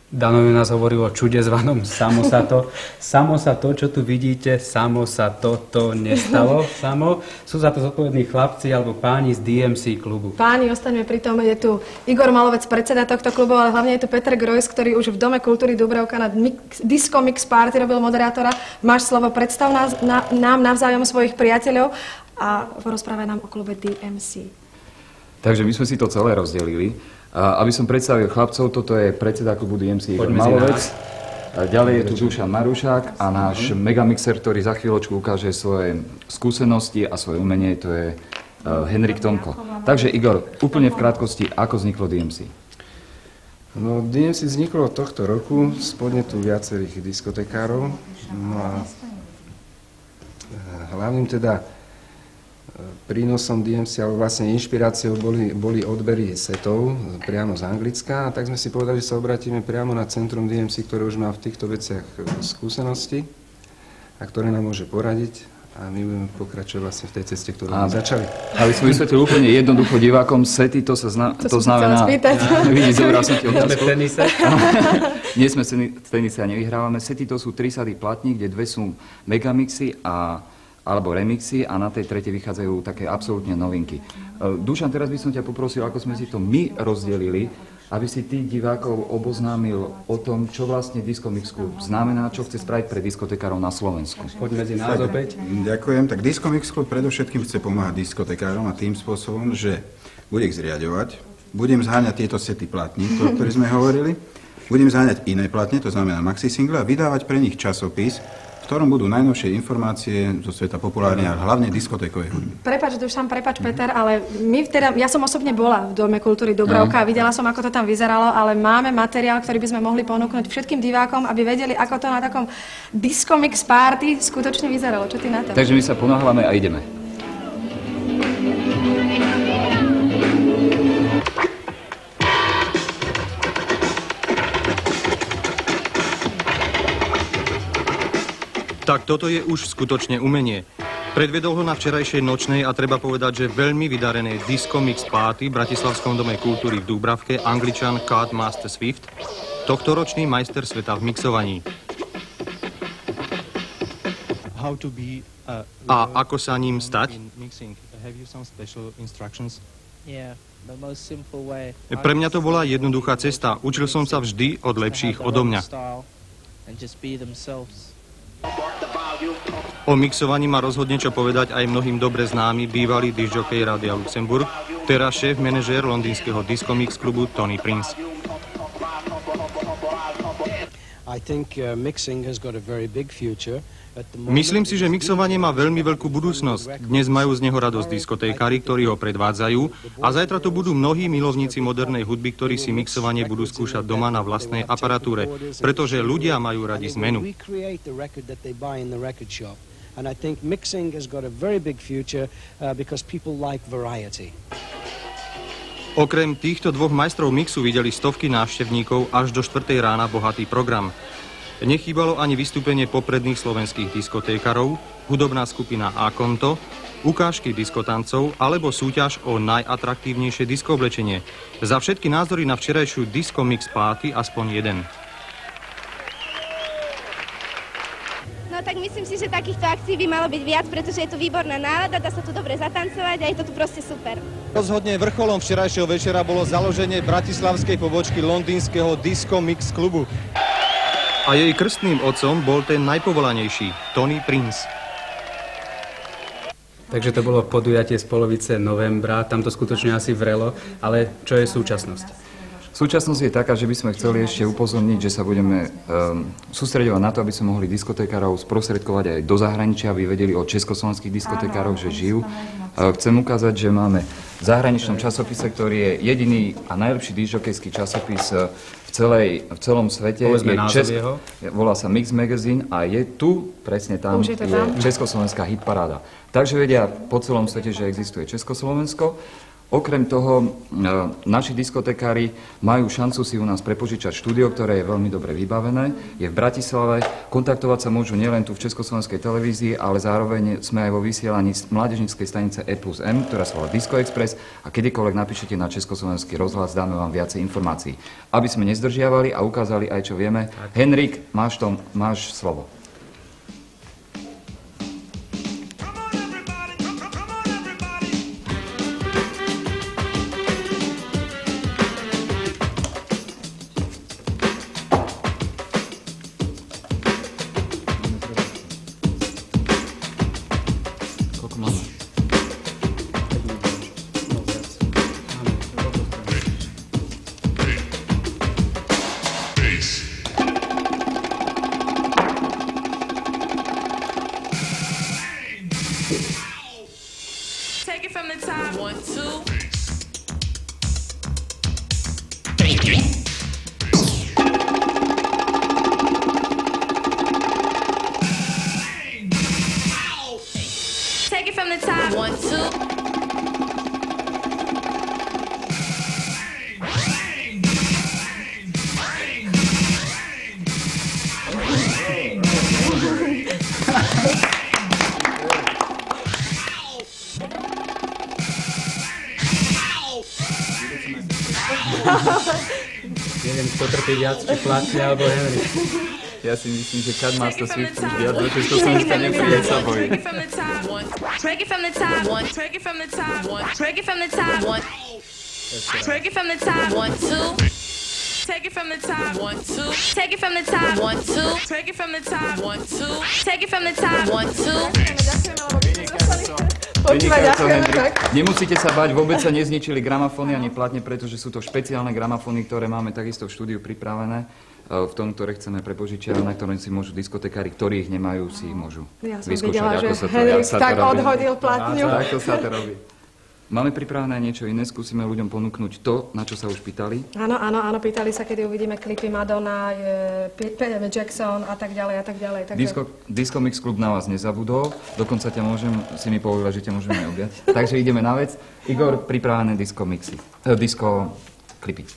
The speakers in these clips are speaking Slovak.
Danovi nás hovoril o čude zvanom samo sa to. Samo sa to, čo tu vidíte, samo sa to nestalo samo. Sú za to zodpovední chlapci alebo páni z DMC klubu. Páni, ostaňme pri tom, je tu Igor Malovec, predseda tohto klubu, ale hlavne je tu Peter Grojs, ktorý už v Dome kultúry Dubravka na Disco Mix Party robil moderátora. Máš slovo, predstav nám navzájom svojich priateľov a rozprávaj nám o klube DMC. Takže my sme si to celé rozdelili. Aby som predstavil chlapcov, toto je predseda klubu DMC Igor Malovec. Ďalej je tu Dušan Marušák a náš megamixer, ktorý za chvíľočku ukáže svoje skúsenosti a svoje umenie, to je Henrik Tomko. Takže Igor, úplne v krátkosti, ako vzniklo DMC? No, DMC vzniklo tohto roku z podnetu viacerých diskotekárov. No a hlavným teda prínosom DMC, alebo vlastne inšpiráciou boli odbery setov priamo z Anglicka, a tak sme si povedali, že sa obratíme priamo na centrum DMC, ktoré už má v týchto veciach skúsenosti a ktoré nám môže poradiť, a my budeme pokračovať vlastne v tej ceste, ktorú sme začali. Aby som vysvetlil úplne jednoducho divákom, sety to znamená... Vidíš, dobrá som ti otázku. Nie sme v tenise a nevyhrávame. Sety to sú 3 sady platní, kde 2 sú megamixy alebo remixy a na tej tretej vychádzajú také absolútne novinky. Dušan, teraz by som ťa poprosil, ako sme si to my rozdelili, aby si tých divákov oboznámil o tom, čo vlastne Disco Mix Club znamená, čo chce spraviť pre diskotekárov na Slovensku. Poď medzi nás opäť. Ďakujem. Tak Disco Mix Club predovšetkým chce pomáhať diskotekárom a tým spôsobom, že bude ich zriaďovať, budem zháňať tieto sety platní, o ktorých sme hovorili, budem zháňať iné platne, to znamená maxi single, a vydávať pre nich časopis, v ktorom budú najnovšie informácie zo sveta populárnej a hlavne diskotékovej hudby. Prepáč, Dušan, prepáč, Peter, ale ja som osobne bola v Dome kultúry Dubravka a videla som, ako to tam vyzeralo, ale máme materiál, ktorý by sme mohli ponúknuť všetkým divákom, aby vedeli, ako to na takom Disco Mix Party skutočne vyzeralo. Čo ty na to? Takže my sa ponáhľame a ideme. Tak toto je už skutočne umenie. Predvedol ho na včerajšej nočnej a treba povedať, že veľmi vydarené Disco Mix Party v Bratislavskom dome kultúry v Dúbravke Angličan Card Master Swift, tohtoročný majster sveta v mixovaní. A ako sa ním stať? Pre mňa to bola jednoduchá cesta. Učil som sa vždy od lepších odo mňa. O mixovaní má rozhodne čo povedať aj mnohým dobre známy bývalý disc-jockey Rádia Luxemburg, teraz šéf manažér londýnskeho Disco Mix klubu Tony Prince. Myslím si, že mixovanie má veľmi veľkú budúcnosť. Dnes majú z neho radosť diskotékári, ktorí ho predvádzajú, a zajtra to budú mnohí milovníci modernej hudby, ktorí si mixovanie budú skúšať doma na vlastnej aparatúre, pretože ľudia majú radi zmenu. Okrem týchto dvoch majstrov mixu videli stovky návštevníkov až do 4. rána bohatý program. Nechýbalo ani vystúpenie popredných slovenských diskotékarov, hudobná skupina Akonto, ukážky diskotancov alebo súťaž o najatraktívnejšie diskooblečenie. Za všetky názory na včerajšiu Disco Mix Party aspoň jeden. No tak myslím si, že takýchto akcií by malo byť viac, pretože je tu výborná nálada, dá sa tu dobre zatancovať a je to tu proste super. Rozhodne vrcholom včerajšieho večera bolo založenie bratislavskej pobočky londýnskeho Disco Mix klubu. A jej krstným otcom bol ten najpovolanejší, Tony Prince. Takže to bolo podujatie z polovice novembra, tam to skutočne asi vrelo, ale čo je súčasnosť? Súčasnosť je taká, že by sme chceli ešte upozorniť, že sa budeme sústreďovať na to, aby sme mohli diskotékárov sprostredkovať aj do zahraničia, aby vedeli o československých diskotékároch, že žijú. Chcem ukázať, že máme v zahraničnom časopise, ktorý je jediný a najlepší disjokejský časopis v celom svete. Povedzme názov jeho. Volá sa Mix Magazine a je tu, presne tam, je československá hitparáda. Takže vedia po celom svete, že existuje Československo. Okrem toho, naši diskotekári majú šancu si u nás prepožičať štúdio, ktoré je veľmi dobre vybavené, je v Bratislave. Kontaktovať sa môžu nielen tu v Československej televízii, ale zároveň sme aj vo vysielaní mládežníckej stanice E+M, ktorá sa volá Disco Express, a kedykoľvek napíšete na Československý rozhlas, dáme vám viacej informácií. Aby sme nezdržiavali a ukázali aj, čo vieme. Henrik, máš slovo. Neviem, kto trpí viac, či Platný alebo Henry. Ja si myslím, že Cutmaster Swift už viac do Československa nepríde, sa bojí. Twerk it from the top, twerk it from the top, twerk it from the top, twerk it from the top, 1, 2. Take it from the top, 1, 2. Take it from the top, 1, 2. Take it from the top, 1, 2. Take it from the top, 1, 2. Nemusíte sa báť, vôbec sa nezničili gramafóny ani platne, pretože sú to špeciálne gramafóny, ktoré máme takisto v štúdiu pripravené. V tom, ktoré chceme prepožičiavať, na ktorom si môžu diskotekári, ktorí ich nemajú, si ich môžu vyskúšať, ako sa to robí. Tak odhodil platňu. Takto sa to robí. Máme pripravené niečo iné, skúsime ľuďom ponúknuť to, na čo sa už pýtali. Áno, pýtali sa, kedy uvidíme klipy Madonna, Jackson a tak ďalej. Disco Mix Club na vás nezabudol, dokonca si mi povedal, že ťa môžeme objať. Takže ideme na vec. Igor, pripravené disco klipy.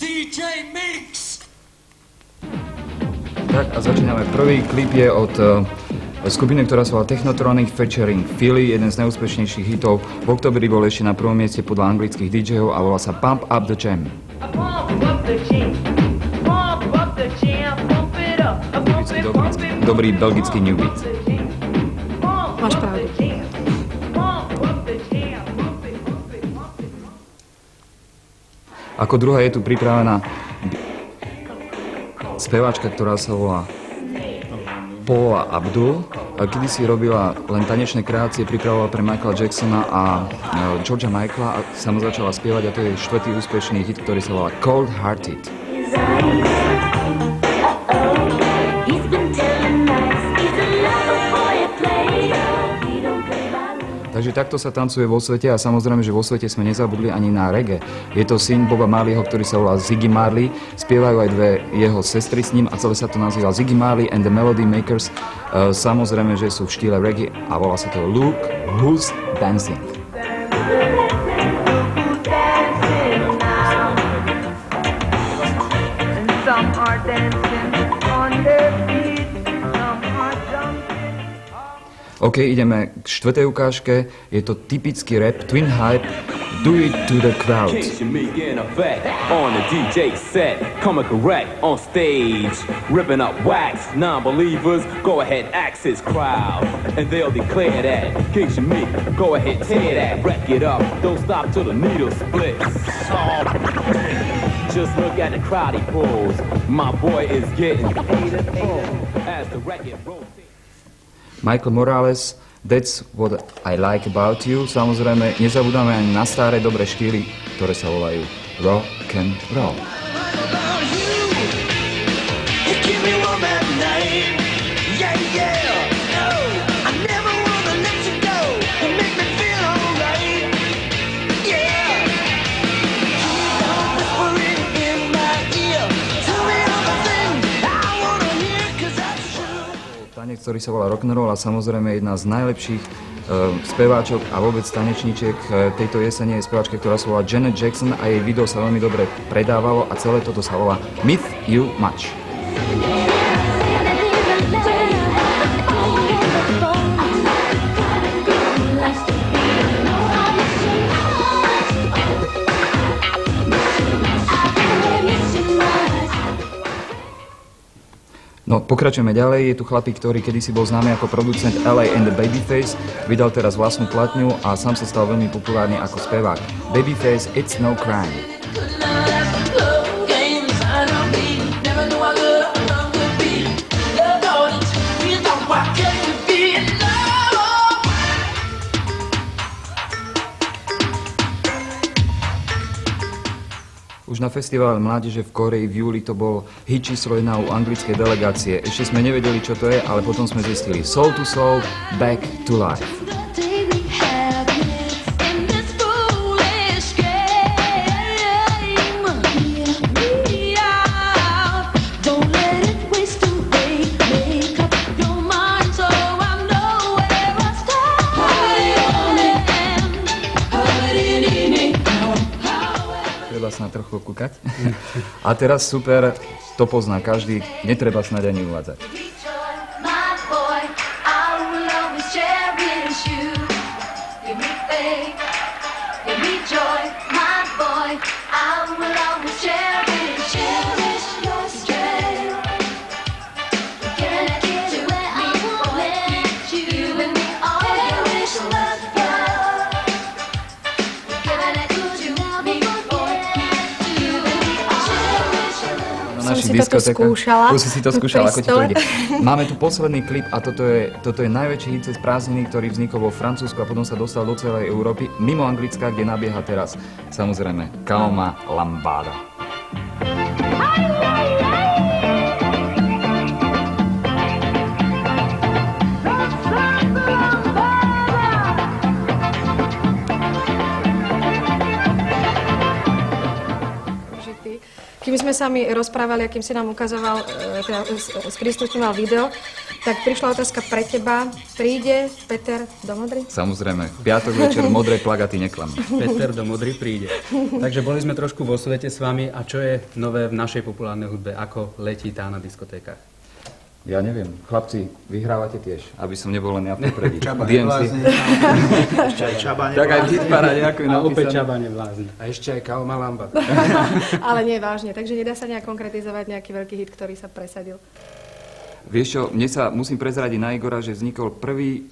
DJ Mix! Tak a začíname. Prvý klip je od skupiny, ktorá sa volá Technotronic featuring Philly, jeden z najúspešnejších hitov. V oktobri bol ešte na prvom mieste podľa anglických DJov a volá sa Pump Up the Jam. Dobrý belgický new beat. Máš pravdu. Ako druhá je tu pripravená speváčka, ktorá sa volá Paula Abdul. Kedy si robila len tanečné kreácie, pripravovala pre Michaela Jacksona a Georgea Michaela a sama začala spievať a to je štvrtý úspešný hit, ktorý sa volá Cold Hearted. Takže takto sa tancuje vo svete a samozrejme, že vo svete sme nezabudli ani na reggae. Je to syn Boba Marleyho, ktorý sa volá Ziggy Marley. Spievajú aj dve jeho sestry s ním a celé sa to nazýva Ziggy Marley and the Melody Makers. Samozrejme, že sú v štýle reggae a volá sa to Look Who's Dancing. OK, ideme k štvrtej ukážke. Je to typický rap, Twin Hype, Do It to the Crowd. On the DJ set, coming correct on stage, ripping up wax, non-believers, go ahead, ask his crowd, and they'll declare that King Shamik, go ahead, tear that, wreck it up, don't stop till the needle splits. Just look at the crowd he pulls, my boy is getting as the record rolls. Michael Morales That's what I like about you. Samozrejme, nezabúdame ani na staré dobré štýly, ktoré sa volajú rock and roll. Tanec, ktorý sa volá rock'n'roll a samozrejme jedna z najlepších speváčok a vôbec tanečníčiek tejto jesene je speváčka, ktorá sa volá Janet Jackson a jej video sa veľmi dobre predávalo a celé toto sa volá Miss You Much. No, pokračujeme ďalej. Je tu chlapík, ktorý kedysi bol známy ako producent LA and the Babyface. Vydal teraz vlastnú platňu a sám sa stal veľmi populárny ako spevák. Babyface, It's No Crime. Už na festivale mládeže v Kórei v júli to bol hit číslo 1 u anglickej delegácie. Ešte sme nevedeli, čo to je, ale potom sme zistili Soul to Soul, Back to Life. Sa na trochu kúkať. A teraz super, to pozná každý, netreba snáď ani uvádzať. Si to skúšala. Už si to skúšala, ako ti to ide. Máme tu posledný klip a toto je najväčší hit cez prázdniny, ktorý vznikol vo Francúzsku a potom sa dostal do celej Európy, mimo Anglicka, kde nabieha teraz, samozrejme, Calma Lambada. Kým sme sa mi rozprávali, akým si nám ukazoval, teda sprístupňoval video, tak prišla otázka pre teba. Príde Peter do Modry? Samozrejme, v piatok večer modré plagaty neklamú. Peter do Modry príde. Takže boli sme trošku vo svete s vami. A čo je nové v našej populárnej hudbe? Ako letí tá na diskotékach? Ja neviem. Chlapci, vyhrávate tiež, aby som nebol len ja v popredí. Čaba nevlázne. Ešte aj Čaba nevlázne. Tak aj v hitparáde, ako je napísané. A opäť Čaba nevlázne. A ešte aj Calma Lambada. Ale nie vážne, takže nedá sa nejak konkretizovať nejaký veľký hit, ktorý sa presadil. Vieš čo, mne sa musím prezradiť na Igora, že vznikol prvý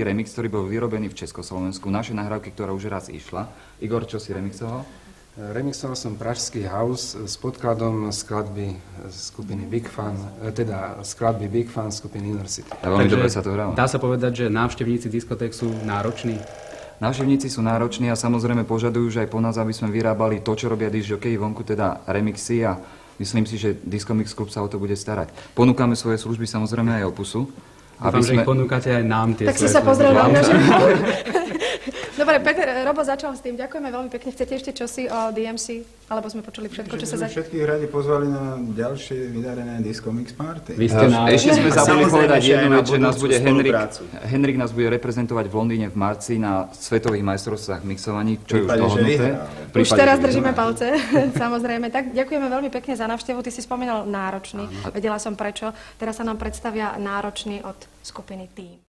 remix, ktorý bol vyrobený v Československu, naše nahrávky, ktorá už raz išla. Igor, čo si remixoval? Remixoval som Pražský house s podkladom skladby skupiny Big Fan, teda skladby Big Fan skupiny Inner City. A veľmi dobre sa to hralo. Dá sa povedať, že návštevníci diskoték sú nároční? Návštevníci sú nároční a samozrejme požadujú už aj po nás, aby sme vyrábali to, čo robia disc-jockey vonku, teda remixy a myslím si, že Disco Mix Club sa o to bude starať. Ponúkame svoje služby samozrejme aj Opusu. Dúfam, že ich ponúkate aj nám tie tak si sa pozrel na mňa, že... Dobre, Peter, Robo začal s tým. Ďakujeme veľmi pekne. Chcete ešte čosi o DMC? Alebo sme počuli všetko, čo sa Všetkých radi pozvali na ďalšie vydarené Disco Mix Party. Ešte sme zabudli povedať jednu vec, že nás bude Henrik nás bude reprezentovať v Londýne v marci na svetových majstrovstvách mixovaní, čo je už dohodnuté. Už teraz držíme palce, samozrejme. Tak ďakujeme veľmi pekne za návštevu. Ty si spomínal náročný. Vedela som prečo. Teraz sa nám predstavia náročný od skupiny Team.